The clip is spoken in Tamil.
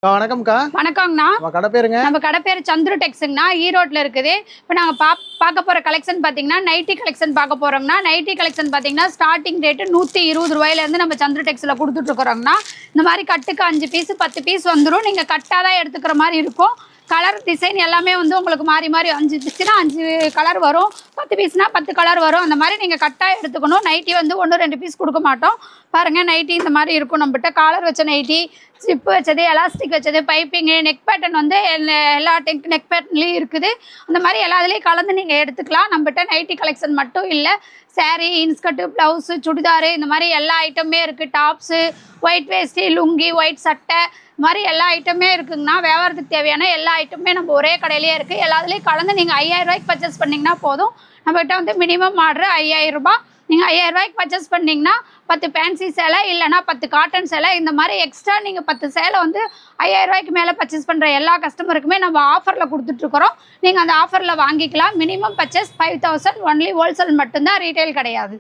வணக்கம்க்கா. வணக்கங்கண்ணா. நம்ம கடை பேருங்க? நம்ம கடை பேர் சந்துரு டெக்ஸுங்கண்ணா, ஈரோட்டில் இருக்குது. இப்போ நாங்கள் பார்க்க போகிற கலெக்ஷன் பார்த்தீங்கன்னா நைட்டி கலெக்ஷன் பார்க்க போகிறோங்கண்ணா. நைட்டி கலெக்ஷன் பார்த்தீங்கன்னா ஸ்டார்டிங் ரேட்டு 120 ரூபாயிலேருந்து நம்ம சந்துரு டெக்ஸில் கொடுத்துட்ருக்குறோங்கண்ணா. இந்த மாதிரி கட்டுக்கு 5 பீஸு 10 பீஸ் வந்துடும். நீங்கள் கட்டாக தான் எடுத்துக்கிற மாதிரி இருக்கும். கலர் டிசைன் எல்லாமே வந்து உங்களுக்கு மாறி மாறி 5 பீஸ்னா 5 கலர் வரும், 10 பீஸ்னா 10 கலர் வரும். அந்த மாதிரி நீங்கள் கட்டாக எடுத்துக்கணும். நைட்டி வந்து 1-2 பீஸ் கொடுக்க மாட்டோம். பாருங்கள், நைட்டி இந்த மாதிரி இருக்கும் நம்மகிட்ட. காலர் வச்ச நைட்டி, ஸ்டிப்பு வச்சது, எலாஸ்டிக் வச்சது, பைப்பிங்கு, நெக் பேட்டர்ன் வந்து எல்லா நெக் பேட்டர்ன்லேயும் இருக்குது. அந்த மாதிரி எல்லாத்துலேயும் கலந்து நீங்கள் எடுத்துக்கலாம். நம்மகிட்ட நைட்டி கலெக்ஷன் மட்டும் இல்லை, சாரீ, இன்ஸ்கர்ட்டு, ப்ளவுஸு, சுடிதாரு, இந்த மாதிரி எல்லா ஐட்டமே இருக்குது. டாப்ஸு, ஒயிட் வேஸ்டி, லுங்கி, ஒயிட் சட்டை, இந்த மாதிரி எல்லா ஐட்டமே இருக்குங்கண்ணா. வியாபாரத்துக்கு தேவையான எல்லா ஐட்டமே நம்ம ஒரே கடையிலே இருக்குது. எல்லாத்துலேயும் கலந்து நீங்கள் 5000 ரூபாய்க்கு பர்ச்சேஸ் பண்ணிங்கன்னா போதும். நம்மகிட்ட வந்து மினிமம் ஆர்டர் 5000 ரூபாய். நீங்கள் 5000 ரூபாய்க்கு பர்ச்சேஸ் பண்ணிங்கன்னா 10 ஃபேன்சி சேலை இல்லைனா 10 காட்டன் சேலை, இந்த மாதிரி எக்ஸ்ட்ரா நீங்கள் 10 சேலை வந்து 5000 ரூபாய்க்கு மேலே பர்ச்சேஸ் பண்ணுற எல்லா கஸ்டமருக்குமே நம்ம ஆஃபரில் கொடுத்துட்ருக்குறோம். நீங்கள் அந்த ஆஃபரில் வாங்கிக்கலாம். மினிமம் பர்ச்சேஸ் 5000, ஒன்லி ஹோல்சேல் மட்டும்தான், ரீட்டைல் கிடையாது.